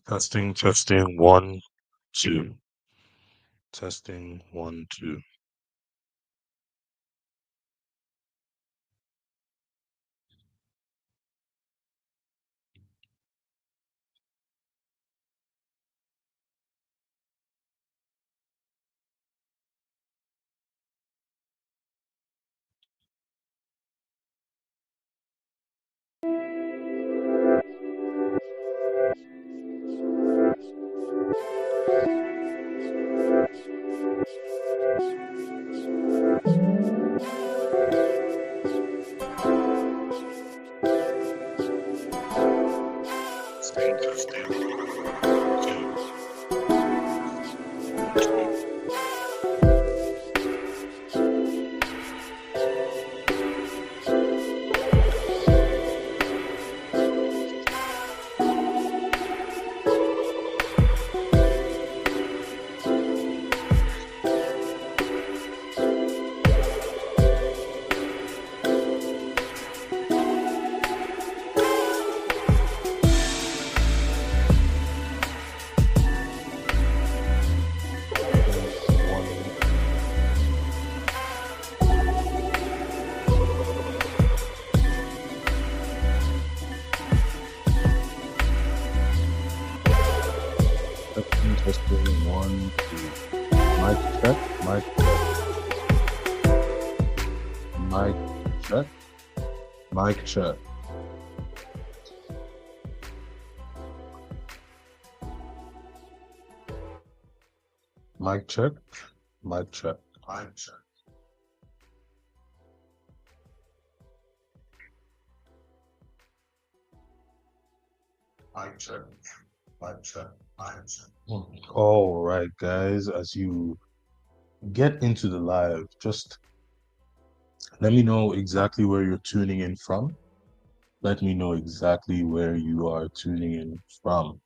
Testing, testing, one, two. Testing, one, two. Testing, testing, two, two. Testing, one, testing, testing, one, two. Mic check, mic check, mic check, mic check. Mic check, mic check, mic check. Mic check, mic check, mic check. All right, guys, as you get into the live, just let me know exactly where you're tuning in from. Let me know exactly where you are tuning in from.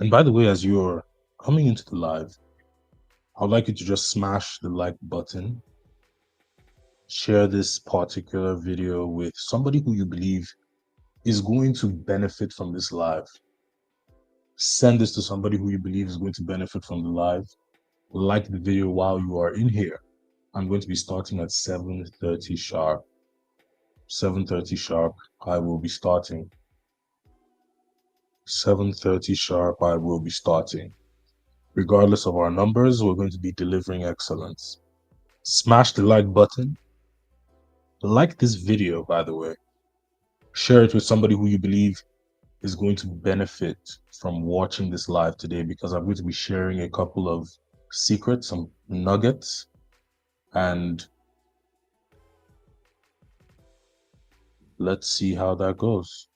And by the way, as you're coming into the live, I'd like you to just smash the like button, share this particular video with somebody who you believe is going to benefit from this live. Send this to somebody who you believe is going to benefit from the live. Like the video while you are in here. I'm going to be starting at 7:30 sharp. 7:30 sharp, I will be starting. 7:30 sharp, I will be starting. Regardless of our numbers, we're going to be delivering excellence. Smash the like button. Like this video, by the way. Share it with somebody who you believe is going to benefit from watching this live today, because I'm going to be sharing a couple of secrets, some nuggets, and let's see how that goes.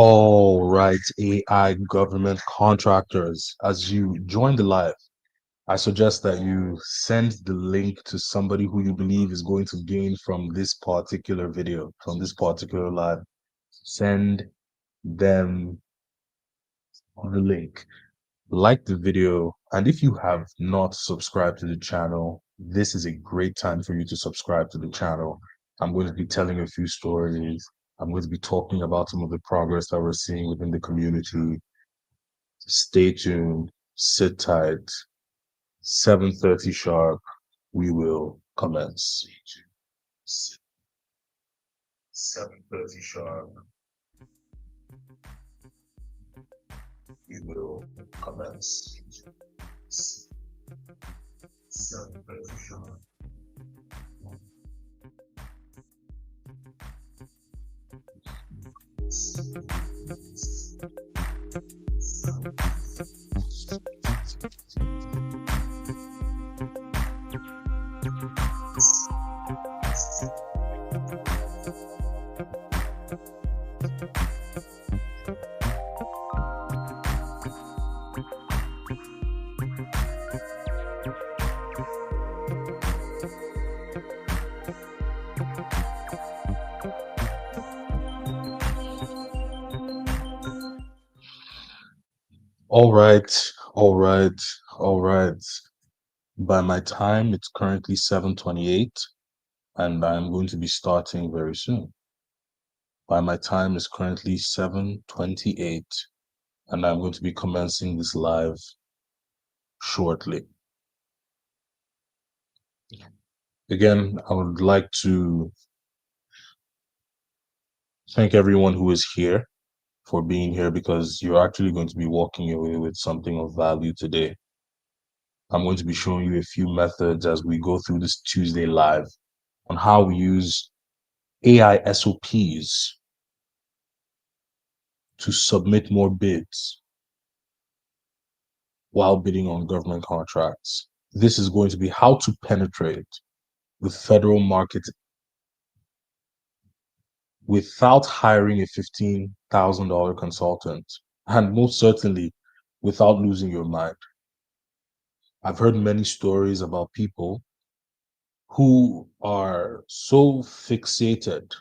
All right, AI government contractors, as you join the live, I suggest that you send the link to somebody who you believe is going to gain from this particular video, from this particular live. Send them the link. Like the video, and if you have not subscribed to the channel, this is a great time for you to subscribe to the channel. I'm going to be telling a few stories. I'm going to be talking about some of the progress that we're seeing within the community. Stay tuned, sit tight. 7:30 sharp, we will commence. 7:30 sharp, we will commence. 7:30 sharp. All right, all right, all right. By my time, it's currently 7:28, and I'm going to be starting very soon. By my time, it's currently 7:28, and I'm going to be commencing this live shortly. Again, I would like to thank everyone who is here for being here because you're actually going to be walking away with something of value today. I'm going to be showing you a few methods as we go through this Tuesday live on how we use AI SOPs to submit more bids while bidding on government contracts. This is going to be how to penetrate the federal market without hiring a $15,000 consultant, and most certainly without losing your mind. I've heard many stories about people who are so fixated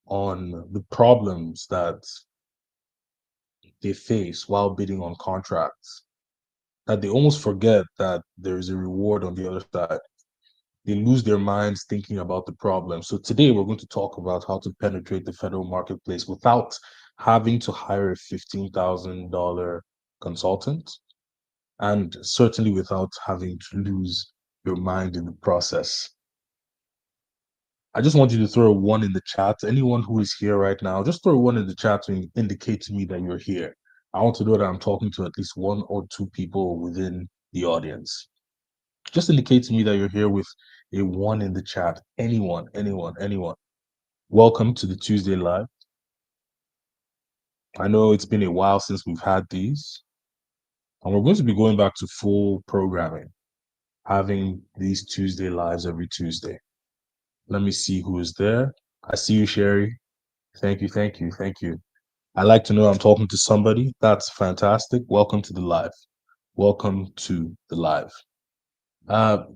on the problems that they face while bidding on contracts that they almost forget that there is a reward on the other side. They lose their minds thinking about the problem. So today we're going to talk about how to penetrate the federal marketplace without having to hire a $15,000 consultant, and certainly without having to lose your mind in the process. I just want you to throw a one in the chat. Anyone who is here right now, just throw a one in the chat to indicate to me that you're here. I want to know that I'm talking to at least one or two people within the audience. Just indicate to me that you're here with a one in the chat. Anyone, anyone, anyone. Welcome to the Tuesday Live. I know it's been a while since we've had these, and we're going to be going back to full programming, having these Tuesday Lives every Tuesday. Let me see who is there. I see you, Sherry. Thank you, thank you, thank you. I like to know I'm talking to somebody. That's fantastic. Welcome to the live. Welcome to the live.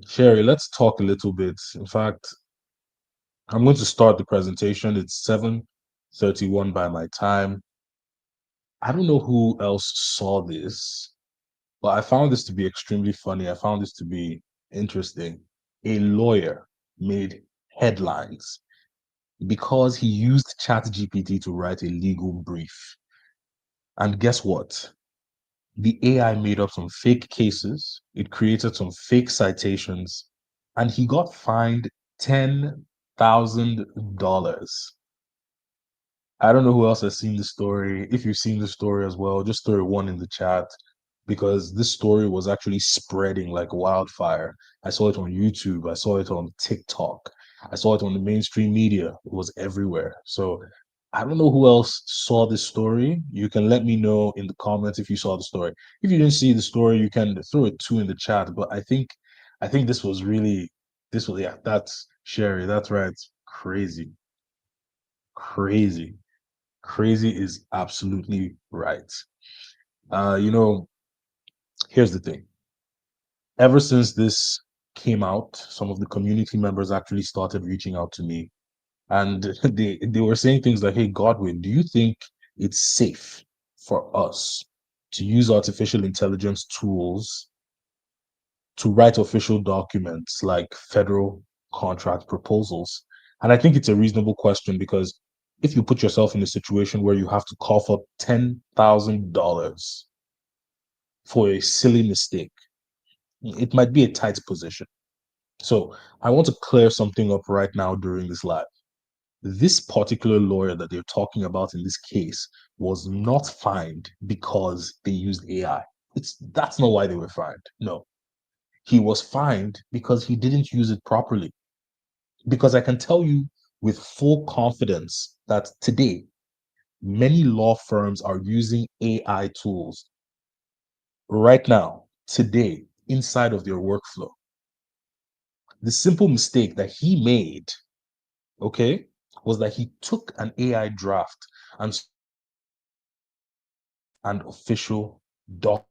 Sherry, let's talk a little bit. In fact, I'm going to start the presentation. It's 7:31 by my time. I don't know who else saw this, but I found this to be extremely funny. I found this to be interesting. A lawyer made headlines because he used ChatGPT to write a legal brief. And guess what? The AI made up some fake cases, it created some fake citations, and he got fined $10,000. I don't know who else has seen the story. If you've seen the story as well, just throw one in the chat because this story was actually spreading like wildfire. I saw it on YouTube, I saw it on TikTok, I saw it on the mainstream media. It was everywhere. So I don't know who else saw this story. You can let me know in the comments if you saw the story. If you didn't see the story, you can throw a two in the chat. But I think this was really this was yeah, that's Sherry. That's right. Crazy. Crazy. Crazy is absolutely right. You know, here's the thing. Ever since this came out, some of the community members actually started reaching out to me, and they were saying things like, "Hey, Godwin, do you think it's safe for us to use artificial intelligence tools to write official documents like federal contract proposals?" And I think it's a reasonable question because if you put yourself in a situation where you have to cough up $10,000 for a silly mistake, it might be a tight position. So I want to clear something up right now during this live. This particular lawyer that they're talking about in this case was not fined because they used AI. That's not why they were fined. No, he was fined because he didn't use it properly. Because I can tell you with full confidence that today many law firms are using AI tools right now, today, inside of their workflow. The simple mistake that he made, okay, was that he took an AI draft and an official doc.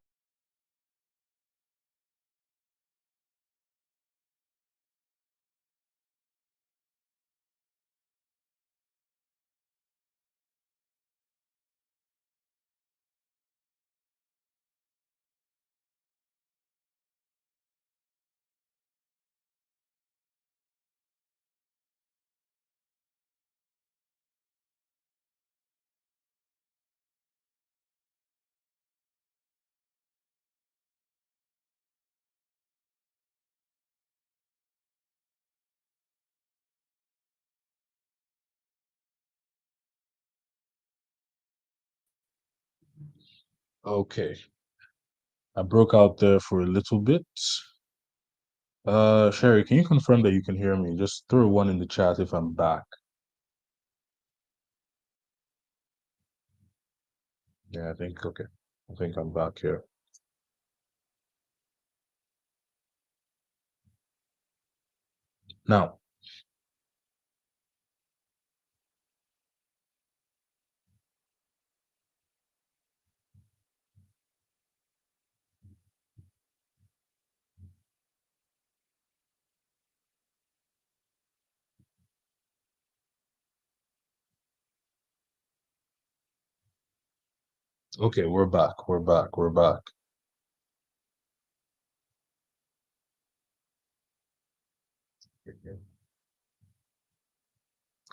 Okay, I broke out there for a little bit. Sherry, can you confirm that you can hear me? Just throw one in the chat if I'm back. Yeah, I think okay. I think I'm back here. Now, okay, we're back. We're back. We're back.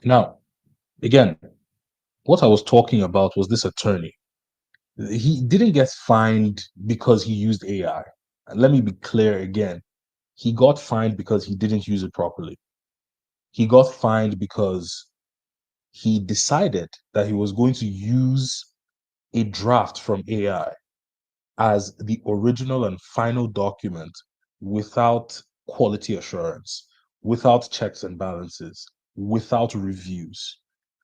Now, again, what I was talking about was this attorney. He didn't get fined because he used AI. And let me be clear again. He got fined because he didn't use it properly. He got fined because he decided that he was going to use a draft from AI as the original and final document without quality assurance, without checks and balances, without reviews.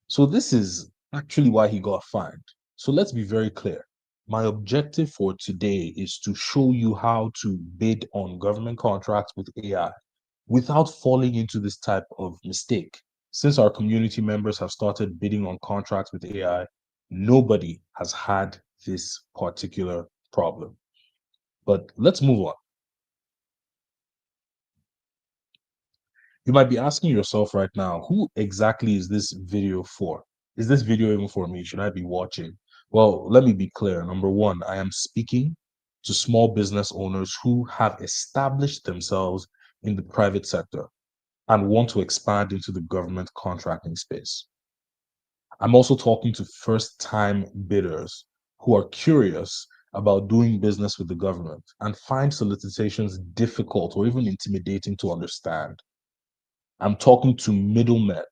So, this is actually why he got fined. So, let's be very clear. My objective for today is to show you how to bid on government contracts with AI without falling into this type of mistake. Since our community members have started bidding on contracts with AI, nobody has had this particular problem. But let's move on. You might be asking yourself right now, who exactly is this video for? Is this video even for me? Should I be watching? Well, let me be clear. Number one, I am speaking to small business owners who have established themselves in the private sector and want to expand into the government contracting space. I'm also talking to first time bidders who are curious about doing business with the government and find solicitations difficult or even intimidating to understand. I'm talking to middlemen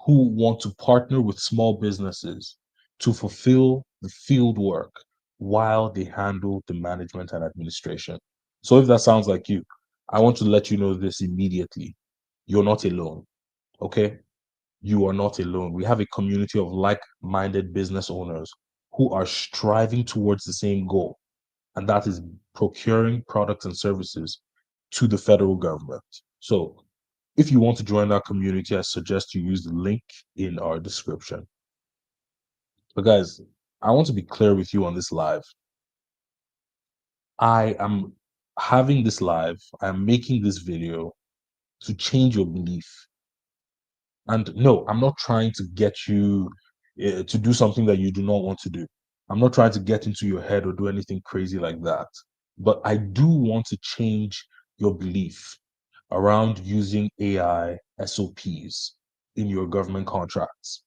who want to partner with small businesses to fulfill the field work while they handle the management and administration. So if that sounds like you, I want to let you know this immediately. You're not alone. Okay? You are not alone. We have a community of like minded business owners who are striving towards the same goal, and that is procuring products and services to the federal government. So, if you want to join our community, I suggest you use the link in our description. But, guys, I want to be clear with you on this live. I am having this live, I'm making this video to change your belief. And no, I'm not trying to get you to do something that you do not want to do. I'm not trying to get into your head or do anything crazy like that. But I do want to change your belief around using AI SOPs in your government contracts.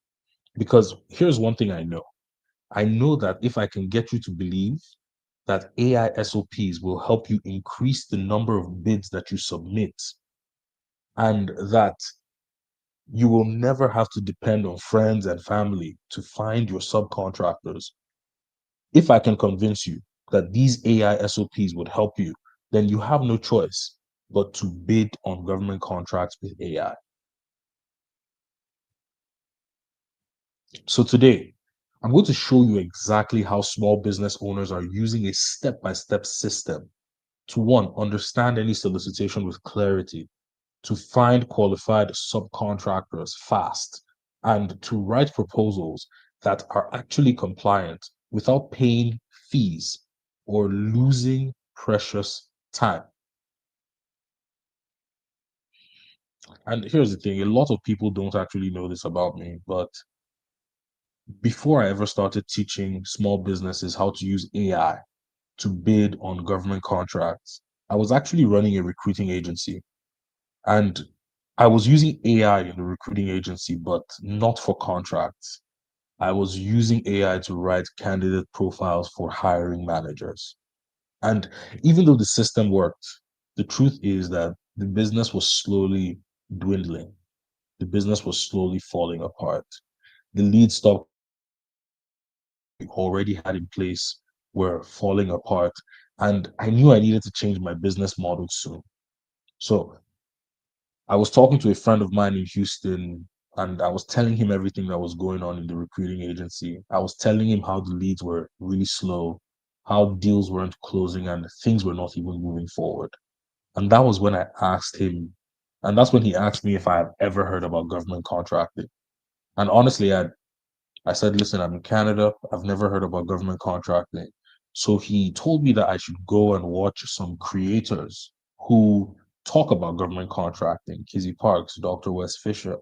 Because here's one thing I know. I know that if I can get you to believe that AI SOPs will help you increase the number of bids that you submit, and that you will never have to depend on friends and family to find your subcontractors. If I can convince you that these AI SOPs would help you, then you have no choice but to bid on government contracts with AI. So today, I'm going to show you exactly how small business owners are using a step-by-step system to, one, understand any solicitation with clarity, to find qualified subcontractors fast, and to write proposals that are actually compliant without paying fees or losing precious time. And here's the thing, a lot of people don't actually know this about me, but before I ever started teaching small businesses how to use AI to bid on government contracts, I was actually running a recruiting agency. And I was using AI in the recruiting agency, but not for contracts. I was using AI to write candidate profiles for hiring managers. And even though the system worked, the truth is that the business was slowly dwindling. The business was slowly falling apart. The lead stock we already had in place were falling apart. And I knew I needed to change my business model soon. So I was talking to a friend of mine in Houston, and I was telling him everything that was going on in the recruiting agency. I was telling him how the leads were really slow, how deals weren't closing, and things were not even moving forward. And that was when I asked him, and that's when he asked me if I had ever heard about government contracting. And honestly, I said, listen, I'm in Canada. I've never heard about government contracting. So he told me that I should go and watch some creators who talk about government contracting, Kizzy Parks, Dr. Wes Fisher.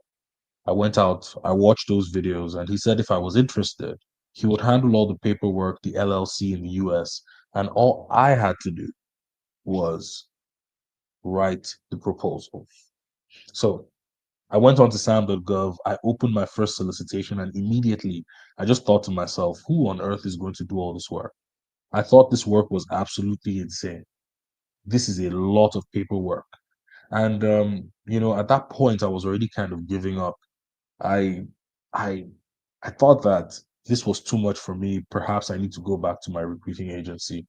I went out, I watched those videos, and he said if I was interested, he would handle all the paperwork, the LLC in the US, and all I had to do was write the proposal. So I went on to sam.gov. I opened my first solicitation, and immediately I just thought to myself, who on earth is going to do all this work? I thought this work was absolutely insane. This is a lot of paperwork. And at that point, I was already kind of giving up. I I I thought that this was too much for me. Perhaps I need to go back to my recruiting agency.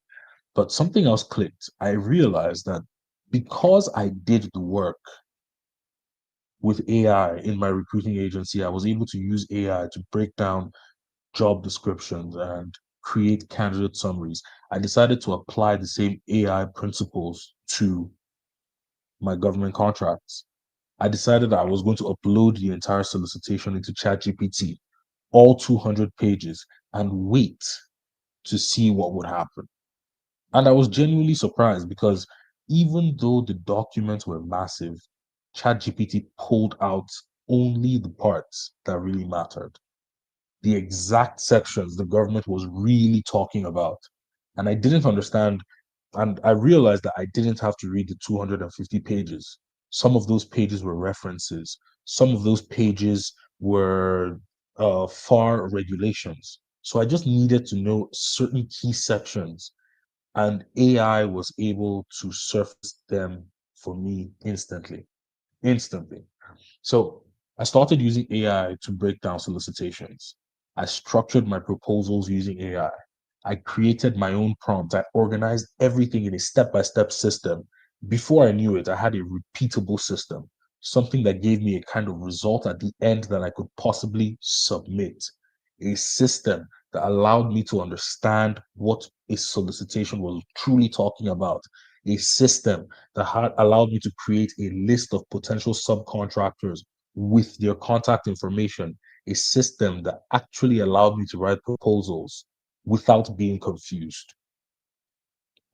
But something else clicked. I realized that because I did the work with AI in my recruiting agency, I was able to use AI to break down job descriptions and create candidate summaries. I decided to apply the same AI principles to my government contracts. I decided that I was going to upload the entire solicitation into ChatGPT, all 200 pages, and wait to see what would happen. And I was genuinely surprised because even though the documents were massive, ChatGPT pulled out only the parts that really mattered, the exact sections the government was really talking about. And I didn't understand, and I realized that I didn't have to read the 250 pages. Some of those pages were references, some of those pages were FAR regulations. So I just needed to know certain key sections, and AI was able to surface them for me instantly. Instantly. So I started using AI to break down solicitations. I structured my proposals using AI. I created my own prompt. I organized everything in a step by step system. Before I knew it, I had a repeatable system, something that gave me a kind of result at the end that I could possibly submit, a system that allowed me to understand what a solicitation was truly talking about, a system that had allowed me to create a list of potential subcontractors with their contact information, a system that actually allowed me to write proposals without being confused.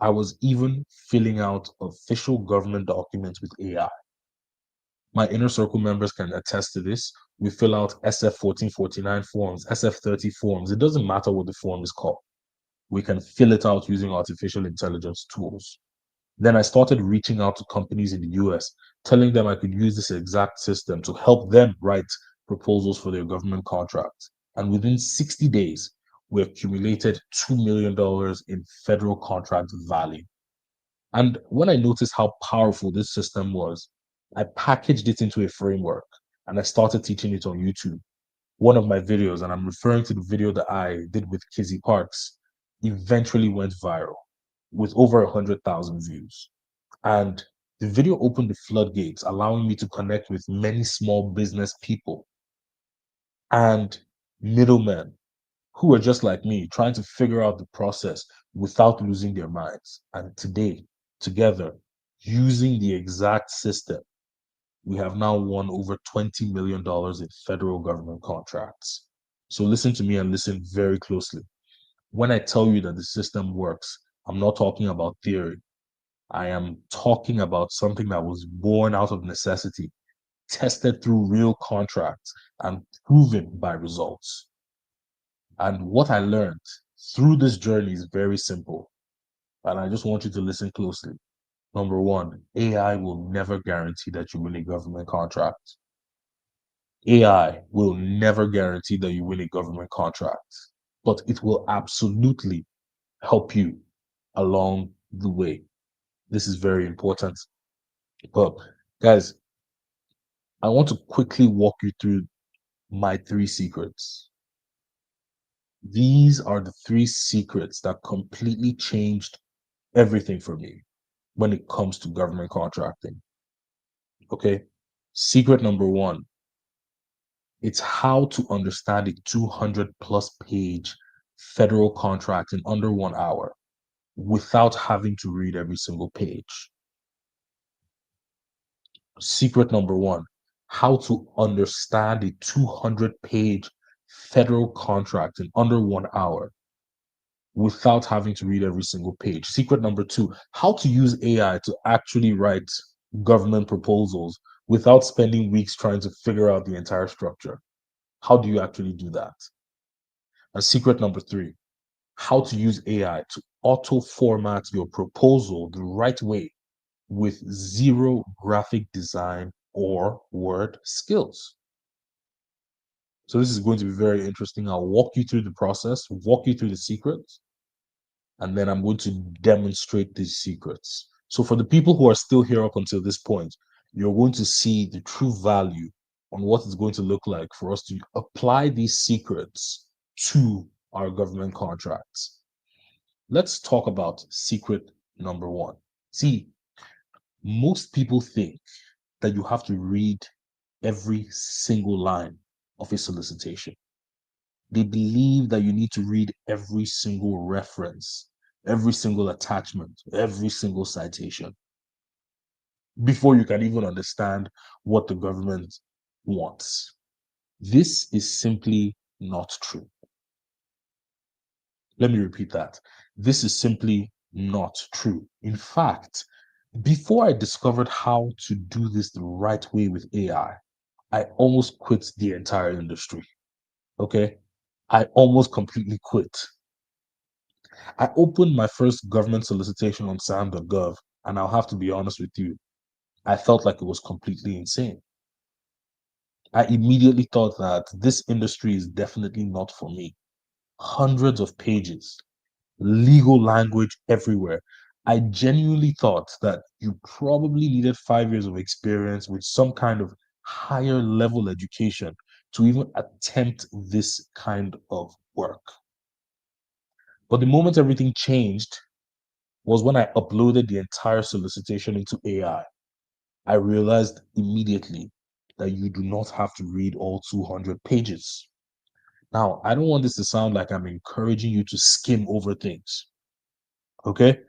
I was even filling out official government documents with AI. My inner circle members can attest to this. We fill out SF 1449 forms, SF 30 forms. It doesn't matter what the form is called. We can fill it out using artificial intelligence tools. Then I started reaching out to companies in the US, telling them I could use this exact system to help them write proposals for their government contracts. And within 60 days, we accumulated $2 million in federal contract value. And when I noticed how powerful this system was, I packaged it into a framework and I started teaching it on YouTube. One of my videos, and I'm referring to the video that I did with Kizzy Parks, eventually went viral with over 100,000 views. And the video opened the floodgates, allowing me to connect with many small business people and middlemen who are just like me, trying to figure out the process without losing their minds. And today, together, using the exact system, we have now won over $20 million in federal government contracts. So listen to me and listen very closely. When I tell you that the system works, I'm not talking about theory. I am talking about something that was born out of necessity, tested through real contracts, and proven by results. And what I learned through this journey is very simple. And I just want you to listen closely. Number one, AI will never guarantee that you win a government contract. AI will never guarantee that you win a government contract, but it will absolutely help you along the way. This is very important. But guys, I want to quickly walk you through my three secrets. These are the three secrets that completely changed everything for me when it comes to government contracting. Okay. Secret number one, it's how to understand a 200 plus page federal contract in under 1 hour without having to read every single page. Secret number one, how to understand a 200-page federal contract in under 1 hour without having to read every single page. Secret number two, how to use AI to actually write government proposals without spending weeks trying to figure out the entire structure. How do you actually do that? And secret number three, how to use AI to auto format your proposal the right way with zero graphic design or word skills. So this is going to be very interesting. I'll walk you through the process, walk you through the secrets, and then I'm going to demonstrate these secrets. So for the people who are still here up until this point, you're going to see the true value on what it's going to look like for us to apply these secrets to our government contracts. Let's talk about secret number one. See, most people think that you have to read every single line of a solicitation. They believe that you need to read every single reference, every single attachment, every single citation before you can even understand what the government wants. This is simply not true. Let me repeat that. This is simply not true. In fact, before I discovered how to do this the right way with I almost quit the entire industry. Okay. I almost completely quit. I opened my first government solicitation on sam.gov, and I'll have to be honest with you, I felt like it was completely insane. I immediately thought that this industry is definitely not for me. Hundreds of pages, legal language everywhere. I genuinely thought that you probably needed 5 years of experience with some kind of higher level education to even attempt this kind of work. But the moment everything changed was when I uploaded the entire solicitation into AI. I realized immediately that you do not have to read all 200 pages. Now, I don't want this to sound like I'm encouraging you to skim over things. Okay?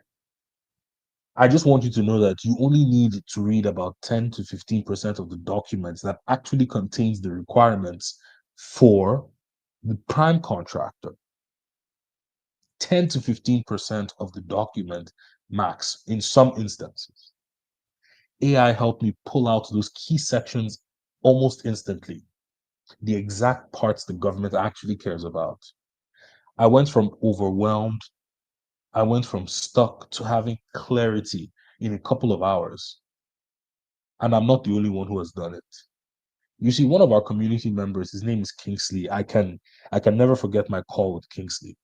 I just want you to know that you only need to read about 10 to 15% of the documents that actually contains the requirements for the prime contractor. 10 to 15% of the document max in some instances. AI helped me pull out those key sections almost instantly, the exact parts the government actually cares about. I went from overwhelmed, I went from stuck to having clarity in a couple of hours. And I'm not the only one who has done it. You see, one of our community members, his name is Kingsley. I can never forget my call with Kingsley.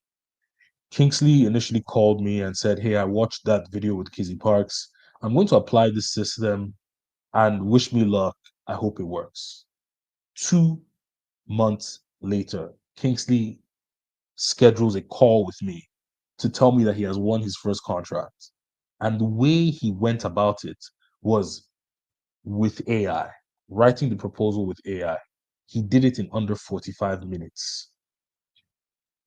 Kingsley initially called me and said, "Hey, I watched that video with Kizzy Parks. I'm going to apply this system and wish me luck. I hope it works." 2 months later, Kingsley schedules a call with me to tell me that he has won his first contract. And the way he went about it was with AI, writing the proposal with AI. He did it in under 45 minutes.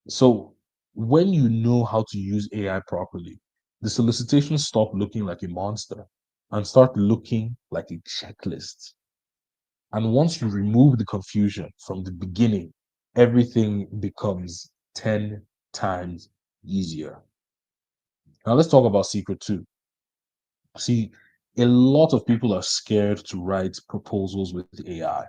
So when you know how to use AI properly, the solicitations stop looking like a monster and start looking like a checklist. And once you remove the confusion from the beginning, everything becomes 10 times easier. Now let's talk about secret two. See, a lot of people are scared to write proposals with AI,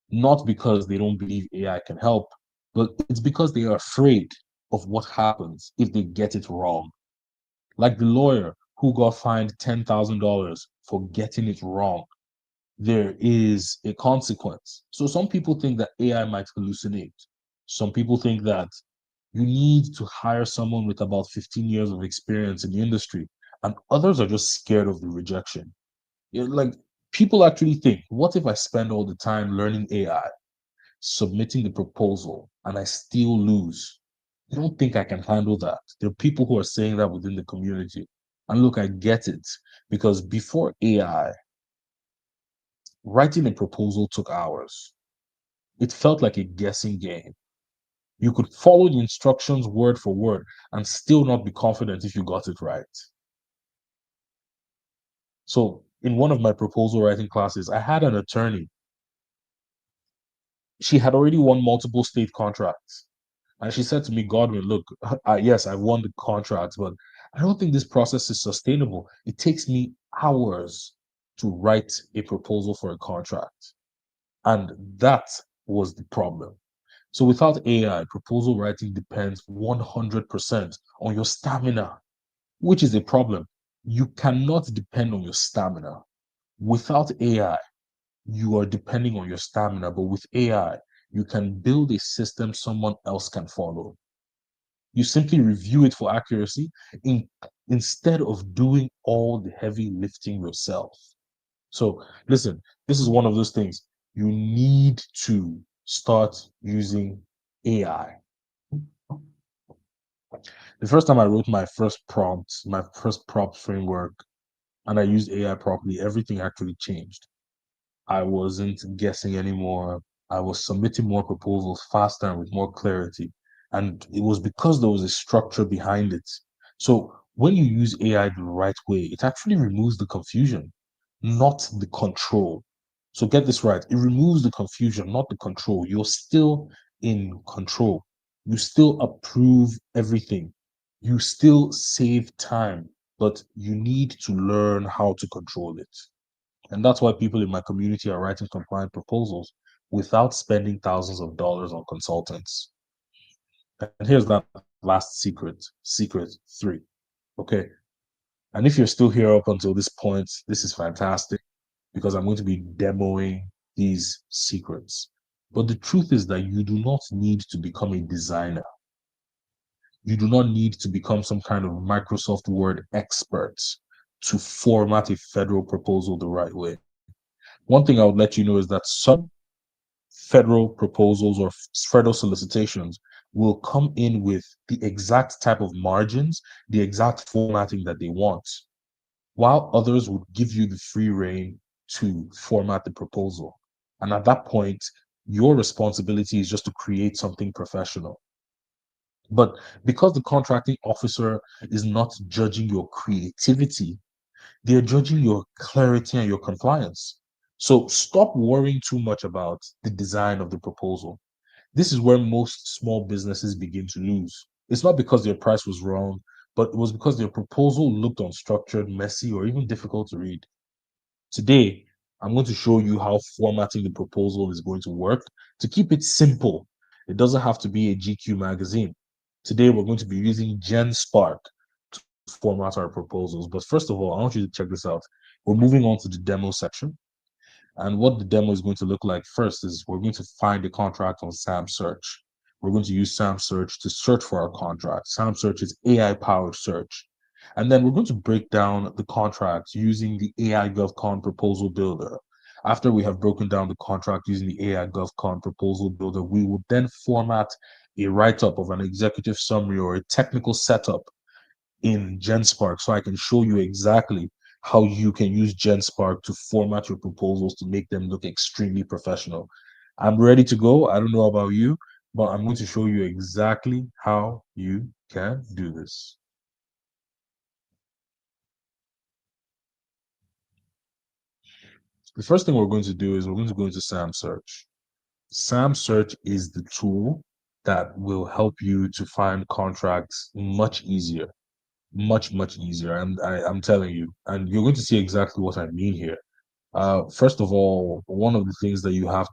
not because they don't believe AI can help, but it's because they are afraid of what happens if they get it wrong. Like the lawyer who got fined $10,000 for getting it wrong. There is a consequence. So some people think that AI might hallucinate. Some people think that you need to hire someone with about 15 years of experience in the industry, and others are just scared of the rejection. Like people actually think, what if I spend all the time learning AI, submitting the proposal, and I still lose? I don't think I can handle that. There are people who are saying that within the community. And look, I get it because before AI, writing a proposal took hours. It felt like a guessing game. You could follow the instructions word for word and still not be confident if you got it right. So, in one of my proposal writing classes, I had an attorney. She had already won multiple state contracts. And she said to me, Godwin, look, yes, I won the contracts, but I don't think this process is sustainable. It takes me hours to write a proposal for a contract. And that was the problem. So without AI, proposal writing depends 100% on your stamina, which is a problem. You cannot depend on your stamina. Without AI, you are depending on your stamina, but with AI, you can build a system someone else can follow. You simply review it for accuracy instead of doing all the heavy lifting yourself. So, listen, this is one of those things. You need to start using AI. The first time I wrote my first prompt framework, and I used AI properly, everything actually changed. I wasn't guessing anymore. I was submitting more proposals faster and with more clarity. And it was because there was a structure behind it. So when you use AI the right way, it actually removes the confusion, not the control. So get this right. It removes the confusion, not the control. You're still in control. You still approve everything. You still save time, but you need to learn how to control it. And that's why people in my community are writing compliant proposals without spending thousands of dollars on consultants. And here's that last secret three. Okay. And if you're still here up until this point, this is fantastic because I'm going to be demoing these secrets. But the truth is that you do not need to become a designer. You do not need to become some kind of Microsoft Word expert to format a federal proposal the right way. One thing I would let you know is that some federal proposals or federal solicitations will come in with the exact type of margins, the exact formatting that they want, while others would give you the free rein to format the proposal. And at that point, your responsibility is just to create something professional. But because the contracting officer is not judging your creativity, they're judging your clarity and your compliance. So stop worrying too much about the design of the proposal. This is where most small businesses begin to lose. It's not because their price was wrong, but it was because their proposal looked unstructured, messy, or even difficult to read. Today, I'm going to show you how formatting the proposal is going to work to keep it simple. It doesn't have to be a GQ magazine. Today, we're going to be using GenSpark to format our proposals. But first of all, I want you to check this out. We're moving on to the demo section. And what the demo is going to look like first is we're going to find a contract on SAM Search. We're going to use SAM Search to search for our contract. SAM Search is AI-powered search. And then we're going to break down the contract using the AI GovCon proposal builder. After we have broken down the contract using the AI GovCon proposal builder, we will then format a write-up of an executive summary or a technical setup in GenSpark so I can show you exactly how you can use GenSpark to format your proposals to make them look extremely professional. I'm ready to go. I don't know about you, but I'm going to show you exactly how you can do this. The first thing we're going to do is we're going to go into SAM Search. SAM Search is the tool that will help you to find contracts much easier, much easier. And I'm telling you, and you're going to see exactly what I mean here. First of all, one of the things that you have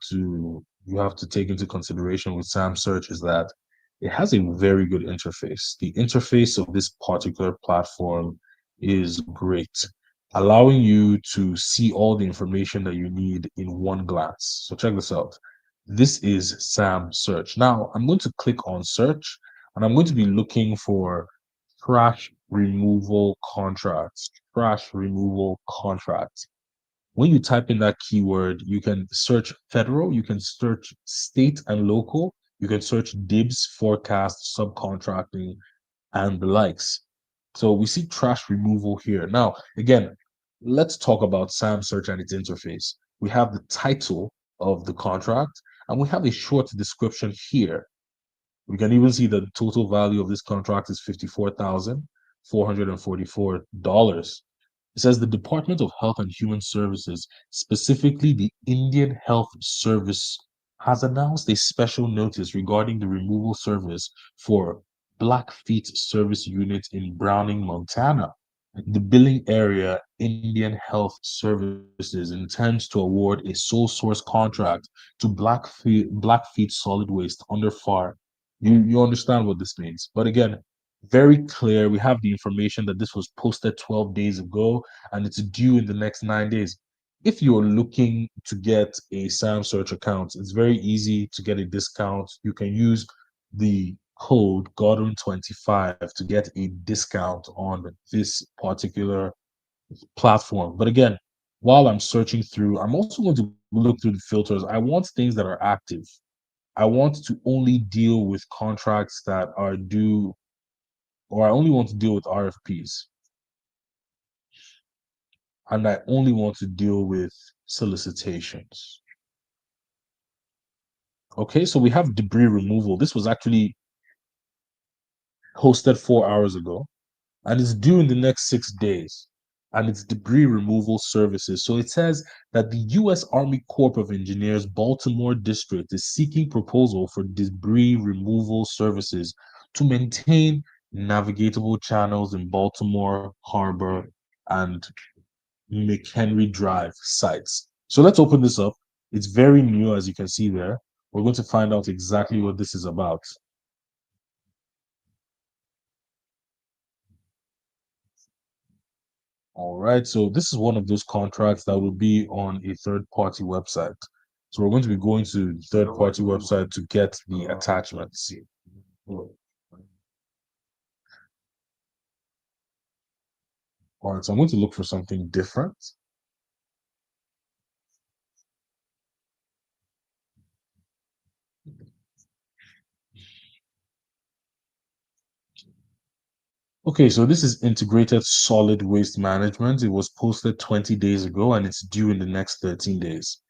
to take into consideration with SAM Search is that it has a very good interface. The interface of this particular platform is great, allowing you to see all the information that you need in one glance. So check this out. This is SAM Search. Now I'm going to click on search and I'm going to be looking for trash removal contracts. Trash removal contracts. When you type in that keyword, you can search federal, you can search state and local, you can search DIBS, forecast, subcontracting, and the likes. So we see trash removal here. Now, again, let's talk about SAM search and its interface. We have the title of the contract, and we have a short description here. We can even see that the total value of this contract is $54,444. It says the Department of Health and Human Services, specifically the Indian Health Service, has announced a special notice regarding the removal service for Blackfeet Service Unit in Browning, Montana. The billing area, Indian Health Services, intends to award a sole source contract to Blackfeet Solid Waste under FAR. You understand what this means. But again, very clear. We have the information that this was posted 12 days ago and it's due in the next 9 days. If you're looking to get a SAM search account, it's very easy to get a discount. You can use the code Gordon25 to get a discount on this particular platform. But again, while I'm searching through, I'm also going to look through the filters. I want things that are active. I want to only deal with contracts that are due, or I only want to deal with RFPs, and I only want to deal with solicitations. Okay, so we have debris removal. This was actually hosted 4 hours ago, and it's due in the next 6 days. And it's debris removal services. So it says that the U.S. Army Corps of Engineers Baltimore District is seeking proposal for debris removal services to maintain navigatable channels in Baltimore Harbor and McHenry Drive sites. So let's open this up. It's very new, as you can see there. We're going to find out exactly what this is about. All right, so this is one of those contracts that will be on a third-party website. So we're going to be going to the third-party website to get the attachments. All right, so I'm going to look for something different. Okay, so this is integrated solid waste management. It was posted 20 days ago and it's due in the next 13 days.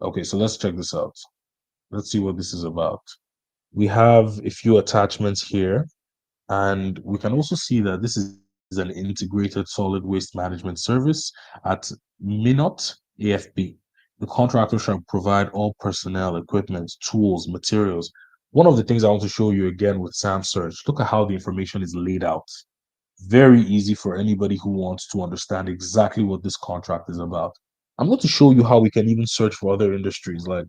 Okay, so let's check this out. Let's see what this is about. We have a few attachments here, and we can also see that this is an integrated solid waste management service at Minot AFB. The contractor shall provide all personnel, equipment, tools, materials. One of the things I want to show you again with SAM Search, look at how the information is laid out. Very easy for anybody who wants to understand exactly what this contract is about. I'm going to show you how we can even search for other industries like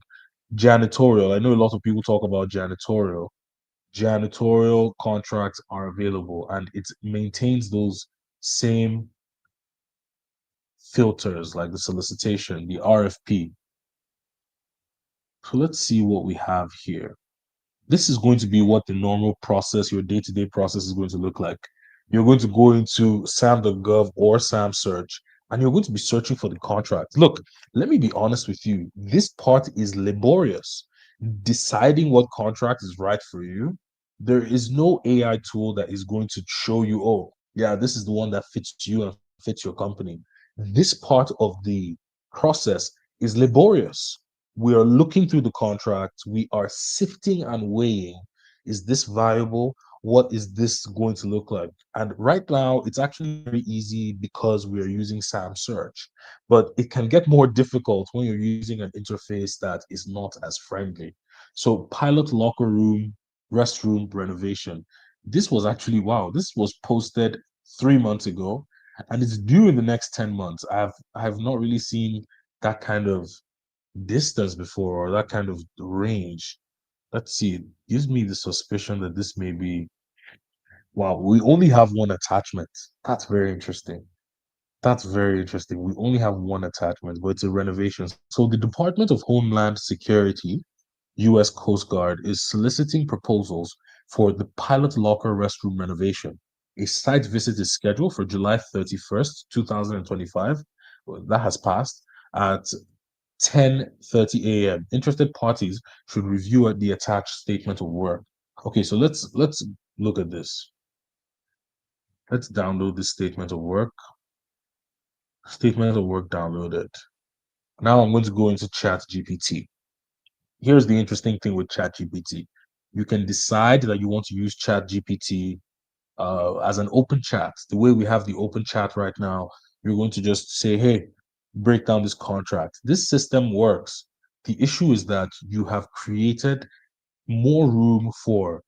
janitorial. I know a lot of people talk about janitorial. Janitorial contracts are available and it maintains those same filters like the solicitation, the RFP. So let's see what we have here. This is going to be what the normal process, your day-to-day process is going to look like. You're going to go into sam.gov or sam search, and you're going to be searching for the contract. Look, let me be honest with you. This part is laborious. Deciding what contract is right for you, there is no AI tool that is going to show you, oh, yeah, this is the one that fits you and fits your company. This part of the process is laborious. We are looking through the contract, we are sifting and weighing, is this viable? What is this going to look like? And right now it's actually very easy because we are using sam search, but it can get more difficult when you're using an interface that is not as friendly. So pilot locker room restroom renovation, this was actually, wow, this was posted 3 months ago and it's due in the next 10 months. I have not really seen that kind of distance before or that kind of range. Let's see. It gives me the suspicion that this may be, wow, we only have one attachment. That's very interesting. That's very interesting. We only have one attachment, but it's a renovation. So the Department of Homeland Security, US Coast Guard, is soliciting proposals for the pilot locker restroom renovation. A site visit is scheduled for July 31st, 2025. Well, that has passed at 10:30 a.m. Interested parties should review the attached statement of work. Okay, so let's look at this. Let's download this statement of work. Statement of work downloaded. Now I'm going to go into Chat GPT. Here's the interesting thing with Chat GPT. You can decide that you want to use Chat GPT as an open chat. The way we have the open chat right now, you're going to just say, hey, break down this contract. This system works. The issue is that you have created more room for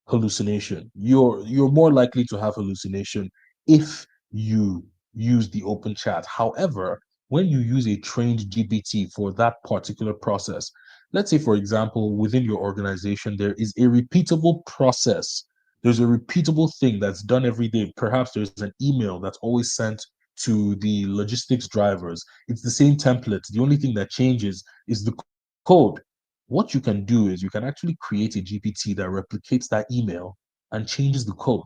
hallucination. You're more likely to have hallucination if you use the open chat. However, when you use a trained GPT for that particular process, let's say, for example, within your organization, there is a repeatable process. There's a repeatable thing that's done every day. Perhaps there's an email that's always sent to the logistics drivers. It's the same template. The only thing that changes is the code. What you can do is you can actually create a GPT that replicates that email and changes the code.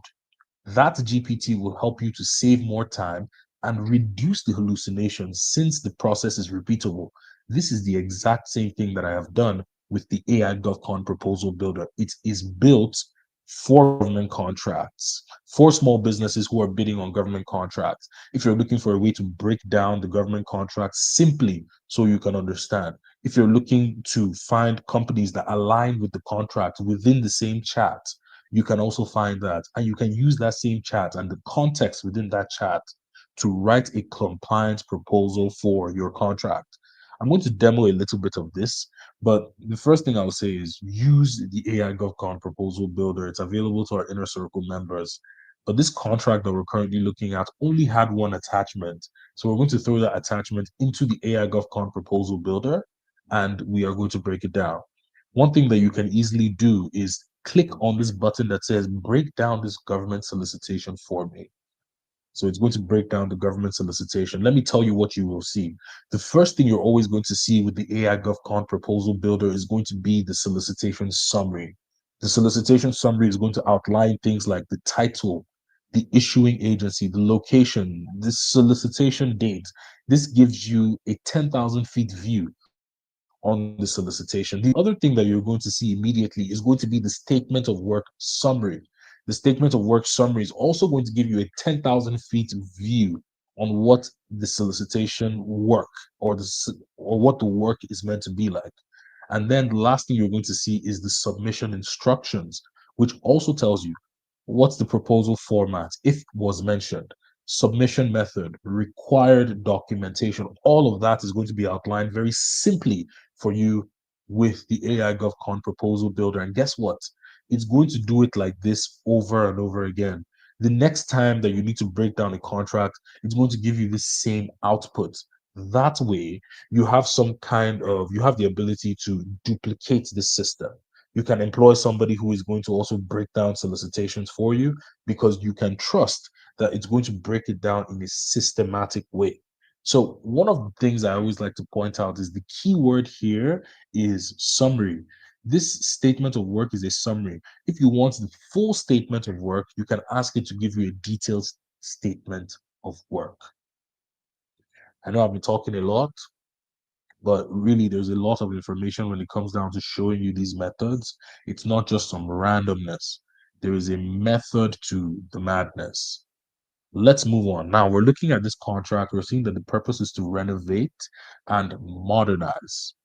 That GPT will help you to save more time and reduce the hallucinations since the process is repeatable. This is the exact same thing that I have done with the AI GovCon proposal builder. It is built for government contracts, for small businesses who are bidding on government contracts. If you're looking for a way to break down the government contracts simply so you can understand, if you're looking to find companies that align with the contract within the same chat, you can also find that. And you can use that same chat and the context within that chat to write a compliance proposal for your contract. I'm going to demo a little bit of this, but the first thing I will say is use the AI GovCon proposal builder. It's available to our inner circle members. But this contract that we're currently looking at only had one attachment. So we're going to throw that attachment into the AI GovCon proposal builder and we are going to break it down. One thing that you can easily do is click on this button that says break down this government solicitation for me. So it's going to break down the government solicitation. Let me tell you what you will see. The first thing you're always going to see with the AI GovCon proposal builder is going to be the solicitation summary. The solicitation summary is going to outline things like the title, the issuing agency, the location, the solicitation date. This gives you a 10,000 feet view on the solicitation. The other thing that you're going to see immediately is going to be the statement of work summary. The statement of work summary is also going to give you a 10,000 feet view on what the solicitation work or what the work is meant to be like. And then the last thing you're going to see is the submission instructions, which also tells you what's the proposal format, if was mentioned, submission method, required documentation. All of that is going to be outlined very simply for you with the AI GovCon proposal builder. And guess what? It's going to do it like this over and over again. The next time that you need to break down a contract, it's going to give you the same output. That way, you have you have the ability to duplicate the system. You can employ somebody who is going to also break down solicitations for you because you can trust that it's going to break it down in a systematic way. So, one of the things I always like to point out is the key word here is summary. This statement of work is a summary. If you want the full statement of work, you can ask it to give you a detailed statement of work. I know I've been talking a lot, but really there's a lot of information when it comes down to showing you these methods. It's not just some randomness. There is a method to the madness. Let's move on. Now we're looking at this contract. We're seeing that the purpose is to renovate and modernize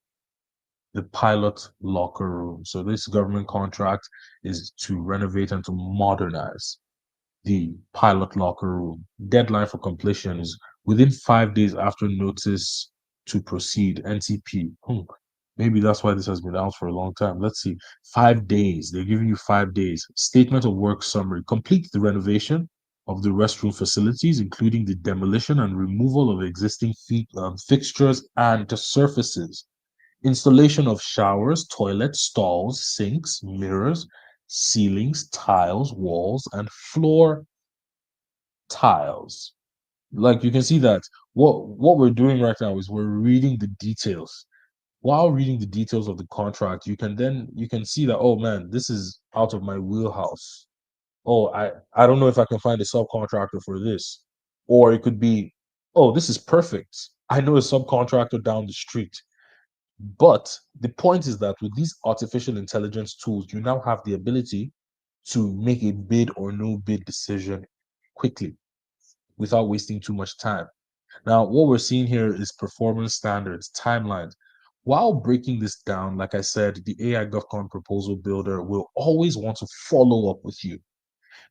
the pilot locker room. So this government contract is to renovate and to modernize the pilot locker room. Deadline for completion is within 5 days after notice to proceed, NTP. Maybe that's why this has been out for a long time. Let's see. 5 days. They're giving you 5 days. Statement of work summary. Complete the renovation of the restroom facilities, including the demolition and removal of existing fixtures and surfaces. Installation of showers, toilets, stalls, sinks, mirrors, ceilings, tiles, walls, and floor tiles. Like you can see that what we're doing right now is we're reading the details. While reading the details of the contract, you can see that, oh man, this is out of my wheelhouse. Oh, I don't know if I can find a subcontractor for this. Or it could be, oh, this is perfect. I know a subcontractor down the street. But the point is that with these artificial intelligence tools, you now have the ability to make a bid or no bid decision quickly without wasting too much time. Now, what we're seeing here is performance standards, timelines. While breaking this down, like I said, the AI GovCon proposal builder will always want to follow up with you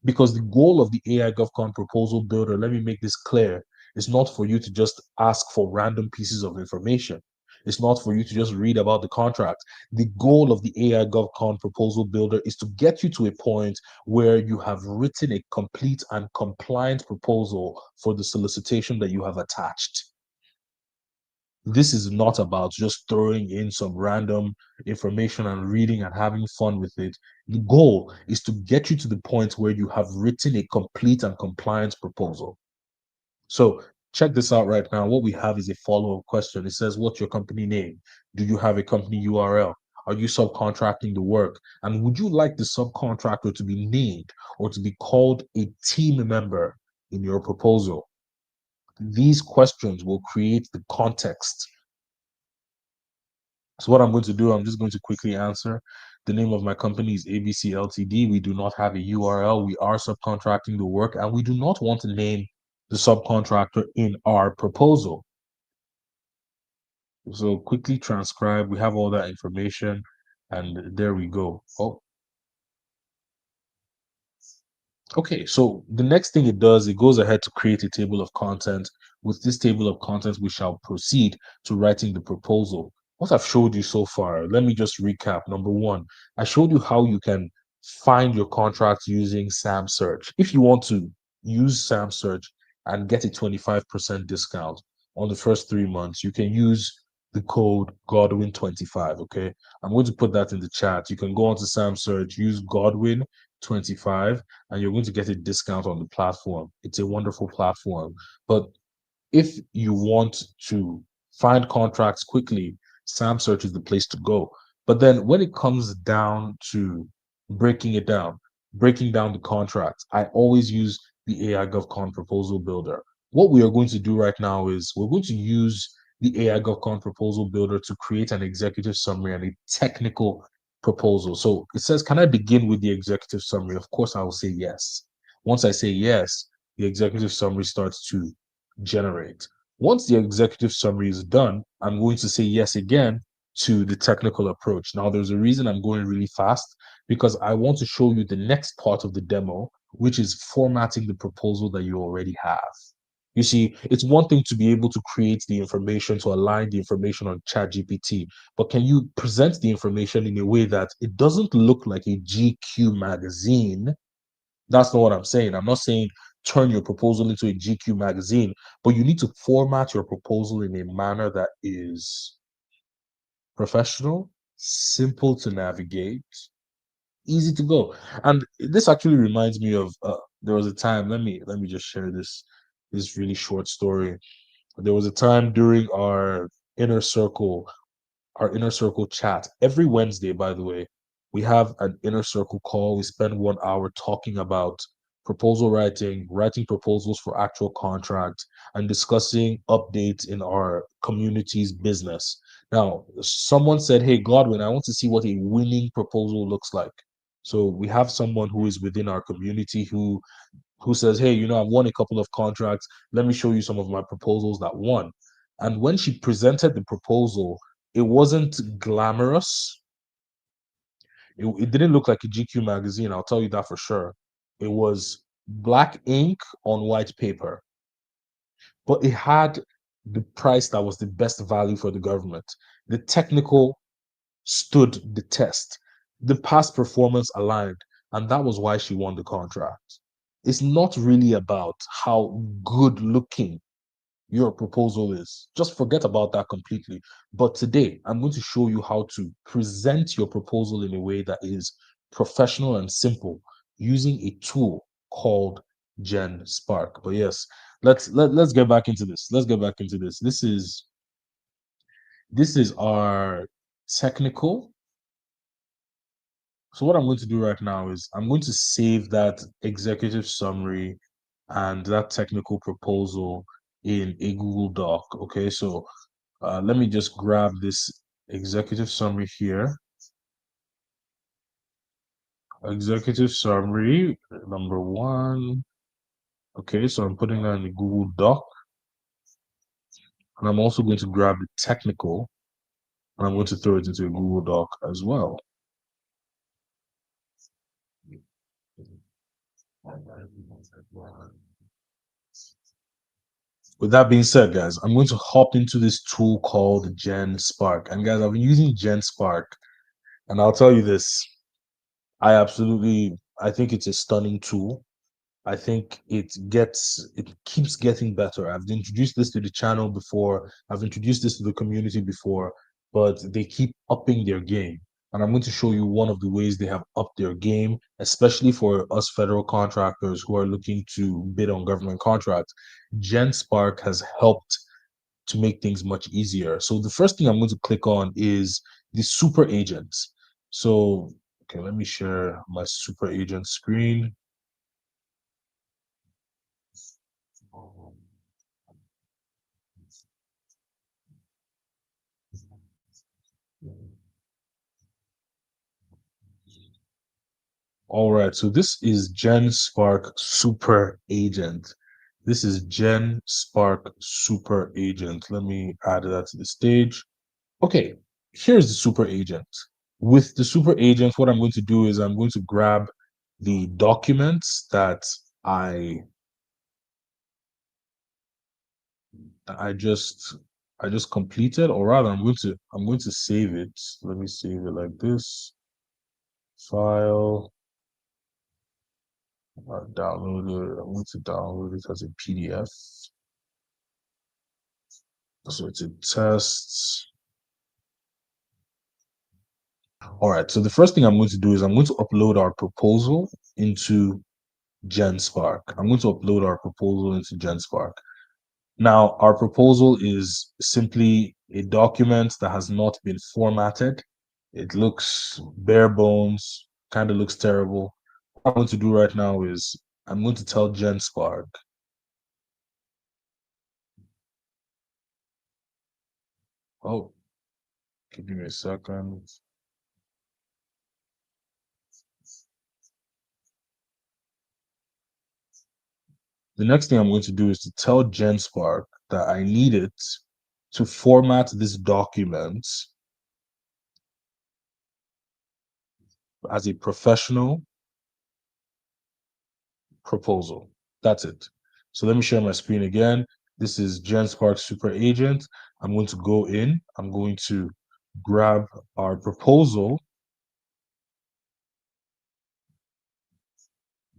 because the goal of the AI GovCon proposal builder, let me make this clear, is not for you to just ask for random pieces of information. It's not for you to just read about the contract. The goal of the AI GovCon proposal builder is to get you to a point where you have written a complete and compliant proposal for the solicitation that you have attached. This is not about just throwing in some random information and reading and having fun with it. The goal is to get you to the point where you have written a complete and compliant proposal. So check this out right now. What we have is a follow-up question. It says, what's your company name? Do you have a company URL? Are you subcontracting the work? And would you like the subcontractor to be named or to be called a team member in your proposal? These questions will create the context. So what I'm going to do, I'm just going to quickly answer. The name of my company is ABC Ltd. We do not have a URL. We are subcontracting the work, and we do not want to name the subcontractor in our proposal. So quickly transcribe. We have all that information, and there we go. Oh, okay, so the next thing it does, it goes ahead to create a table of content. With this table of contents, we shall proceed to writing the proposal. What I've showed you so far, let me just recap. Number one, I showed you how you can find your contracts using SAM Search. If you want to use SAM Search and get a 25% discount on the first 3 months, you can use the code Godwin25. Okay, I'm going to put that in the chat. You can go onto SAM Search, use Godwin25, and you're going to get a discount on the platform. It's a wonderful platform. But if you want to find contracts quickly, SAMSearch is the place to go. But then when it comes down to breaking it down, breaking down the contract, I always use the AI GovCon proposal builder. What we are going to do right now is we're going to use the AI GovCon proposal builder to create an executive summary and a technical proposal. So it says, can I begin with the executive summary? Of course, I will say yes. Once I say yes, the executive summary starts to generate. Once the executive summary is done, I'm going to say yes again to the technical approach. Now, there's a reason I'm going really fast because I want to show you the next part of the demo, which is formatting the proposal that you already have. You see, it's one thing to be able to create the information, to align the information on ChatGPT, but can you present the information in a way that it doesn't look like a GQ magazine, That's not what I'm saying. I'm not saying turn your proposal into a GQ magazine, but you need to format your proposal in a manner that is professional, simple to navigate, easy to go. And this actually reminds me of there was a time. Let me just share this really short story. There was a time during inner circle our inner circle chat every Wednesday, by the way. We have an inner circle call. We spend 1 hour talking about proposal writing, writing proposals for actual contracts, and discussing updates in our community's business. Now, someone said, "Hey, Godwin, I want to see what a winning proposal looks like." So we have someone who is within our community who says, "Hey, I've won a couple of contracts. Let me show you some of my proposals that won." And when she presented the proposal, it wasn't glamorous. It didn't look like a GQ magazine, I'll tell you that for sure. It was black ink on white paper, but it had the price that was the best value for the government. The technical stood the test. The past performance aligned, and that was why she won the contract. It's not really about how good looking your proposal is. Just forget about that completely. But today, I'm going to show you how to present your proposal in a way that is professional and simple using a tool called Gen Spark. But yes, let's get back into this. Let's get back into this. This is our technical. So what I'm going to do right now is I'm going to save that executive summary and that technical proposal in a Google Doc. Okay, so let me just grab this executive summary here. Executive summary number 1. Okay, so I'm putting that in the Google Doc, and I'm also going to grab the technical, and I'm going to throw it into a Google Doc as well. With that being said, guys, I'm going to hop into this tool called Gen Spark. And guys, I've been using Gen Spark, and I'll tell you this, I think it's a stunning tool. I think it keeps getting better. I've introduced this to the channel before. I've introduced this to the community before, but they keep upping their game. And I'm going to show you one of the ways they have upped their game, especially for us federal contractors who are looking to bid on government contracts. GenSpark has helped to make things much easier. So the first thing I'm going to click on is the super agents. So, okay, let me share my super agent screen. All right, so this is Gen Spark Super Agent. This is Gen Spark Super Agent. Let me add that to the stage. Okay, here's the Super Agent. With the Super Agent, what I'm going to do is I'm going to grab the documents that I just I just completed, or rather I'm going to save it. Let me save it like this. File. Download it. I'm going to download it as a PDF. So it's a test. All right. So the first thing I'm going to do is I'm going to upload our proposal into GenSpark. I'm going to upload our proposal into GenSpark. Now, our proposal is simply a document that has not been formatted. It looks bare bones, kind of looks terrible. What I'm going to do right now is I'm going to tell GenSpark, oh, give me a second. The next thing I'm going to do is to tell GenSpark that I need it to format this document as a professional proposal. That's it. So let me share my screen again. This is GenSpark Super Agent. I'm going to go in. I'm going to grab our proposal.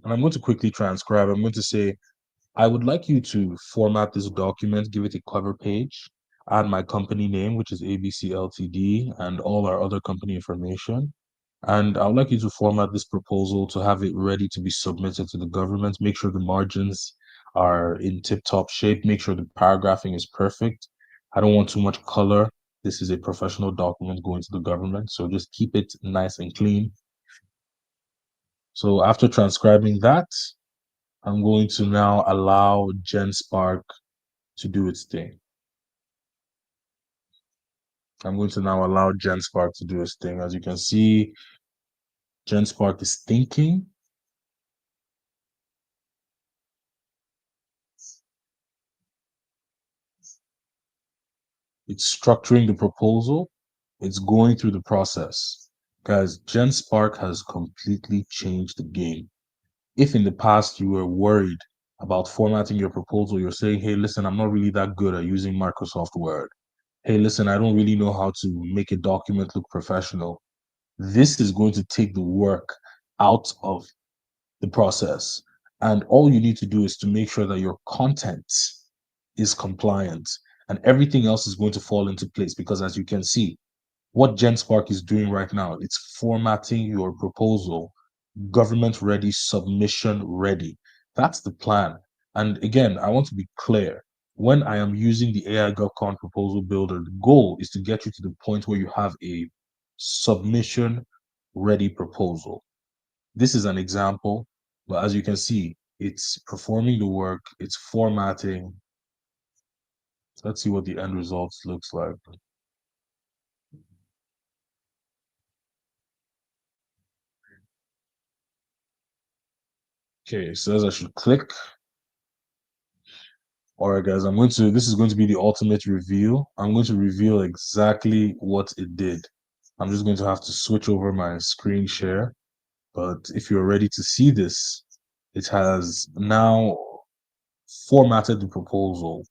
And I'm going to quickly transcribe. I'm going to say, I would like you to format this document, give it a cover page, add my company name, which is ABC Ltd, and all our other company information. And I would like you to format this proposal to have it ready to be submitted to the government. Make sure the margins are in tip-top shape. Make sure the paragraphing is perfect. I don't want too much color. This is a professional document going to the government, so just keep it nice and clean. So after transcribing that, I'm going to now allow GenSpark to do its thing. I'm going to now allow GenSpark to do its thing. As you can see, GenSpark is thinking. It's structuring the proposal. It's going through the process. Guys, GenSpark has completely changed the game. If in the past you were worried about formatting your proposal, you're saying, hey, listen, I'm not really that good at using Microsoft Word. Hey, listen, I don't really know how to make a document look professional. This is going to take the work out of the process. And all you need to do is to make sure that your content is compliant and everything else is going to fall into place. Because as you can see, what GenSpark is doing right now, it's formatting your proposal, government ready, submission ready. That's the plan. And again, I want to be clear. When I am using the AI GovCon proposal builder, the goal is to get you to the point where you have a submission ready proposal. This is an example, but as you can see, it's performing the work, it's formatting. Let's see what the end results looks like. Okay, it says I should click. All right, guys, this is going to be the ultimate reveal. I'm going to reveal exactly what it did. I'm just going to have to switch over my screen share. But if you're ready to see this, it has now formatted the proposal.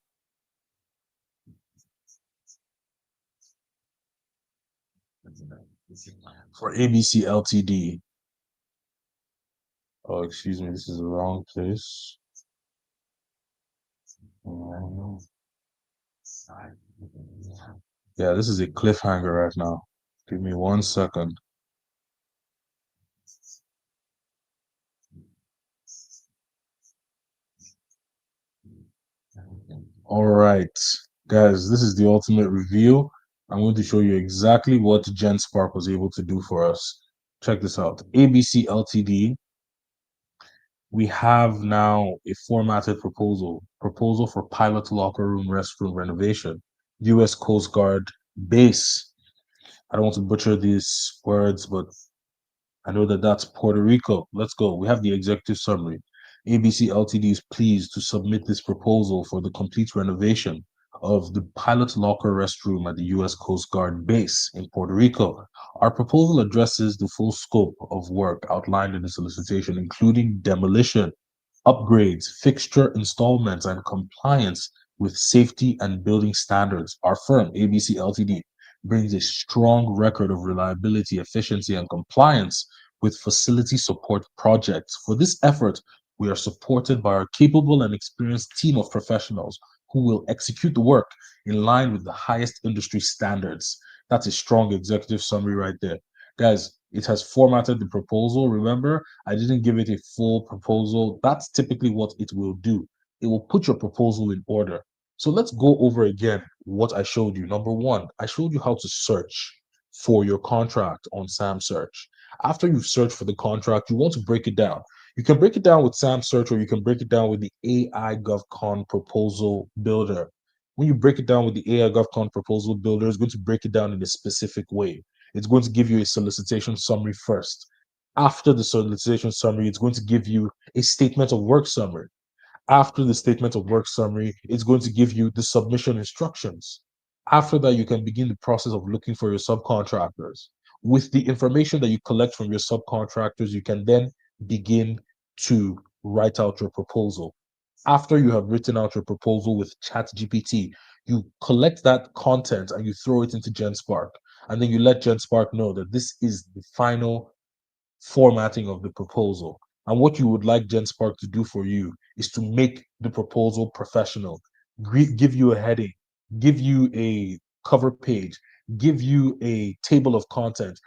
For ABC Ltd. Oh, excuse me, this is the wrong place. Yeah, this is a cliffhanger right now. Give me 1 second. All right, guys, this is the ultimate reveal. I'm going to show you exactly what GenSpark was able to do for us. Check this out. ABC Ltd. We have now a formatted proposal for pilot locker room restroom renovation. U.S. Coast Guard base. I don't want to butcher these words, but I know that that's Puerto Rico. Let's go. We have the executive summary. ABC Ltd is pleased to submit this proposal for the complete renovation of the pilot locker restroom at the U.S. Coast Guard base in Puerto Rico. Our proposal addresses the full scope of work outlined in the solicitation, including demolition, upgrades, fixture installments, and compliance with safety and building standards. Our firm, ABC Ltd, brings a strong record of reliability, efficiency, and compliance with facility support projects. For this effort, we are supported by our capable and experienced team of professionals who will execute the work in line with the highest industry standards. That's a strong executive summary right there. Guys, it has formatted the proposal. Remember, I didn't give it a full proposal. That's typically what it will do. It will put your proposal in order. So let's go over again what I showed you. Number one, I showed you how to search for your contract on SAM Search. After you've searched for the contract, you want to break it down. You can break it down with SAM Search, or you can break it down with the AI GovCon proposal builder. When you break it down with the AI GovCon proposal builder, it's going to break it down in a specific way. It's going to give you a solicitation summary first. After the solicitation summary, it's going to give you a statement of work summary. After the statement of work summary, it's going to give you the submission instructions. After that, you can begin the process of looking for your subcontractors. With the information that you collect from your subcontractors, you can then begin to write out your proposal. After you have written out your proposal with ChatGPT, you collect that content and you throw it into GenSpark. And then you let GenSpark know that this is the final formatting of the proposal. And what you would like GenSpark to do for you is to make the proposal professional, give you a heading, give you a cover page, give you a table of content,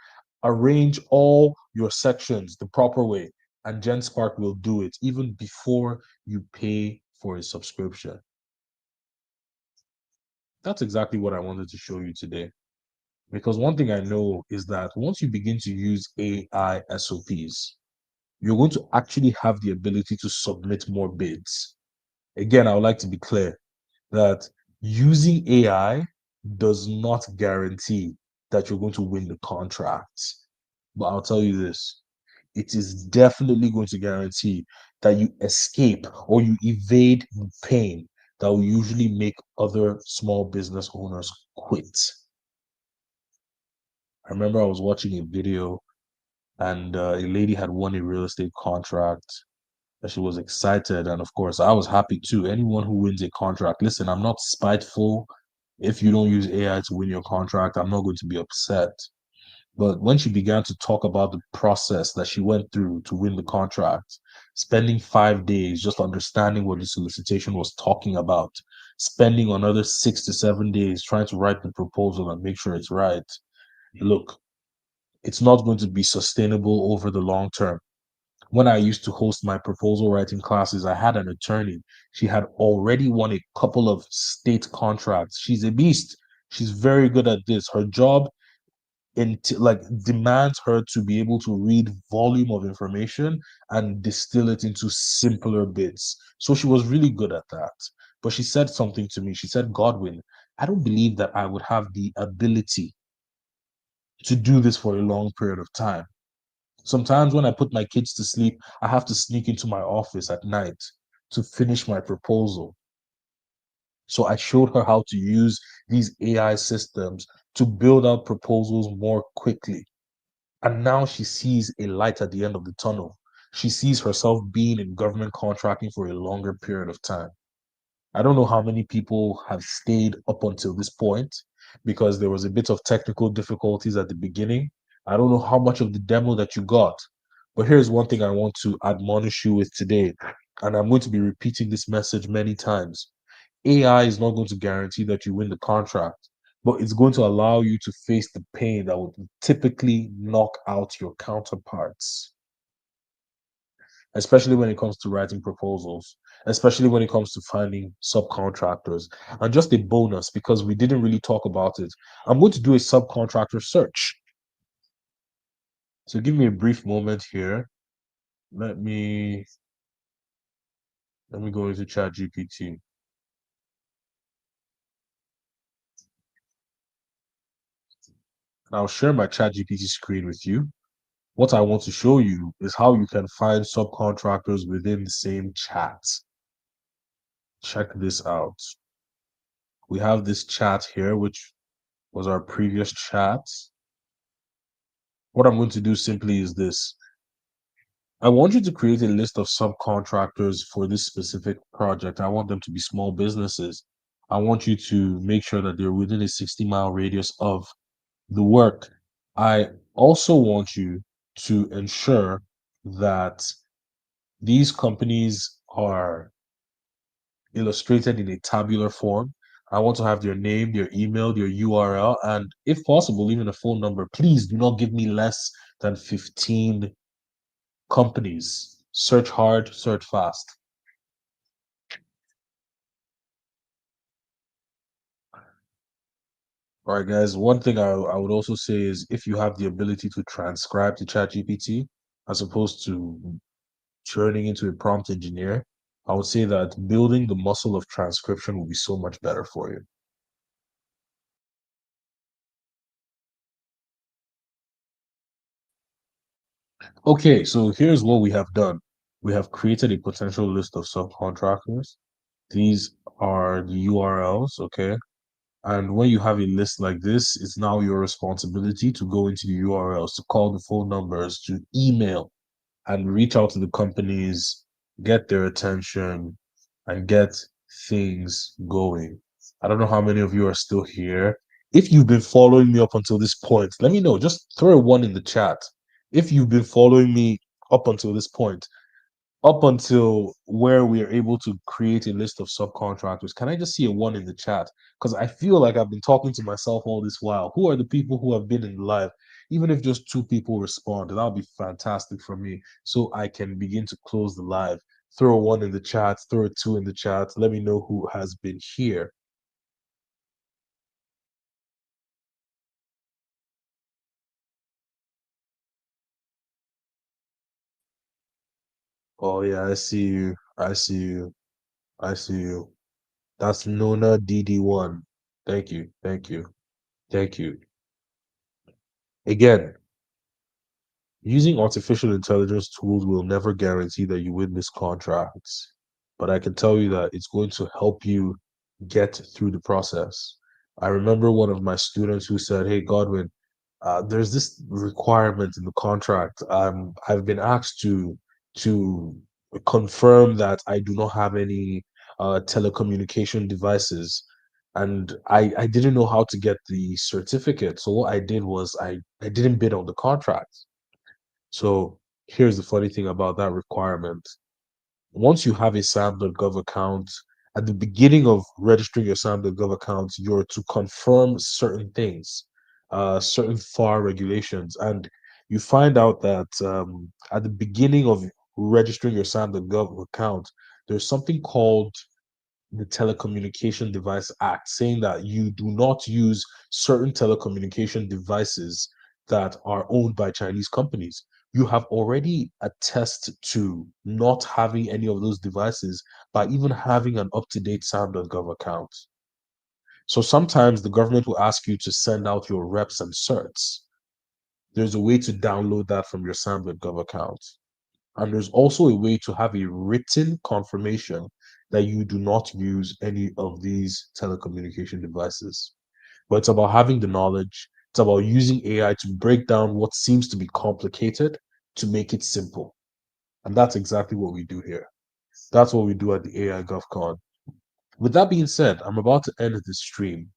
arrange all your sections the proper way, and GenSpark will do it even before you pay for a subscription. That's exactly what I wanted to show you today. Because one thing I know is that once you begin to use AI SOPs, you're going to actually have the ability to submit more bids. Again, I would like to be clear that using AI does not guarantee that you're going to win the contracts. But I'll tell you this, it is definitely going to guarantee that you escape or you evade the pain that will usually make other small business owners quit. I remember I was watching a video and a lady had won a real estate contract and she was excited. And of course, I was happy too. Anyone who wins a contract, listen, I'm not spiteful. If you don't use AI to win your contract, I'm not going to be upset. But when she began to talk about the process that she went through to win the contract, spending 5 days just understanding what the solicitation was talking about, spending another 6 to 7 days trying to write the proposal and make sure it's right. Look, it's not going to be sustainable over the long term. When I used to host my proposal writing classes, I had an attorney. She had already won a couple of state contracts. She's a beast. She's very good at this. Her job like demands her to be able to read volume of information and distill it into simpler bits. So she was really good at that. But she said something to me. She said, Godwin, I don't believe that I would have the ability to do this for a long period of time. Sometimes when I put my kids to sleep, I have to sneak into my office at night to finish my proposal. So I showed her how to use these AI systems to build out proposals more quickly. And now she sees a light at the end of the tunnel. She sees herself being in government contracting for a longer period of time. I don't know how many people have stayed up until this point because there was a bit of technical difficulties at the beginning. I don't know how much of the demo that you got, but here's one thing I want to admonish you with today, and I'm going to be repeating this message many times. AI is not going to guarantee that you win the contract, but it's going to allow you to face the pain that would typically knock out your counterparts, especially when it comes to writing proposals, especially when it comes to finding subcontractors. And just a bonus, because we didn't really talk about it, I'm going to do a subcontractor search. So give me a brief moment here. Let me let me go into ChatGPT. I'll share my ChatGPT screen with you. What I want to show you is how you can find subcontractors within the same chat. Check this out. We have this chat here, which was our previous chat. What I'm going to do simply is this. I want you to create a list of subcontractors for this specific project. I want them to be small businesses. I want you to make sure that they're within a 60-mile radius of the work. I also want you to ensure that these companies are illustrated in a tabular form. I want to have their name, their email, their URL, and if possible, even a phone number. Please do not give me less than 15 companies. Search hard, search fast. All right, guys. One thing I would also say is if you have the ability to transcribe to ChatGPT as opposed to turning into a prompt engineer, I would say that building the muscle of transcription will be so much better for you. Okay, so here's what we have done. We have created a potential list of subcontractors. These are the URLs, okay? And when you have a list like this, it's now your responsibility to go into the URLs, to call the phone numbers, to email and reach out to the companies, get their attention, and get things going. I don't know how many of you are still here. If you've been following me up until this point, let me know. Just throw a one in the chat. If you've been following me up until this point, up until where we are able to create a list of subcontractors, can I just see a one in the chat? Because I feel like I've been talking to myself all this while. Who are the people who have been in live? Even if just two people respond, that'll be fantastic for me. So I can begin to close the live. Throw a one in the chat, throw a two in the chat. Let me know who has been here. Oh yeah, I see you. I see you. I see you. That's Nona DD1. Thank you. Thank you. Thank you. Again, using artificial intelligence tools will never guarantee that you win this contracts, but I can tell you that it's going to help you get through the process. I remember one of my students who said, "Hey, Godwin, there's this requirement in the contract. I've been asked to confirm that I do not have any telecommunication devices." And I didn't know how to get the certificate. So what I did was I didn't bid on the contract. So here's the funny thing about that requirement. Once you have a SAM.gov account, at the beginning of registering your SAM.gov account, you're to confirm certain things, certain FAR regulations. And you find out that at the beginning of registering your SAM.gov account, there's something called the Telecommunication Device Act, saying that you do not use certain telecommunication devices that are owned by Chinese companies. You have already attested to not having any of those devices by even having an up-to-date SAM.gov account. So sometimes the government will ask you to send out your reps and certs. There's a way to download that from your SAM.gov account. And there's also a way to have a written confirmation that you do not use any of these telecommunication devices. But it's about having the knowledge. It's about using AI to break down what seems to be complicated to make it simple. And that's exactly what we do here. That's what we do at the AI GovCon. With that being said, I'm about to end this stream.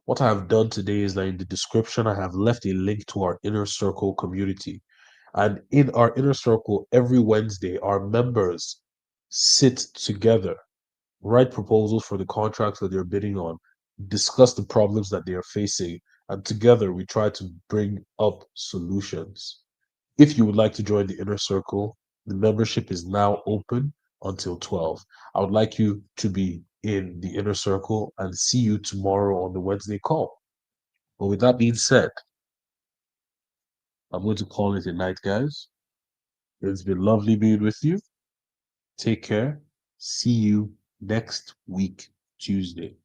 What I have done today is that in the description, I have left a link to our inner circle community. And in our inner circle, every Wednesday, our members sit together, write proposals for the contracts that they're bidding on, discuss the problems that they are facing, and together we try to bring up solutions. If you would like to join the inner circle, the membership is now open until 12. I would like you to be in the inner circle and see you tomorrow on the Wednesday call. But with that being said, I'm going to call it a night, guys. It's been lovely being with you. Take care. See you next week, Tuesday.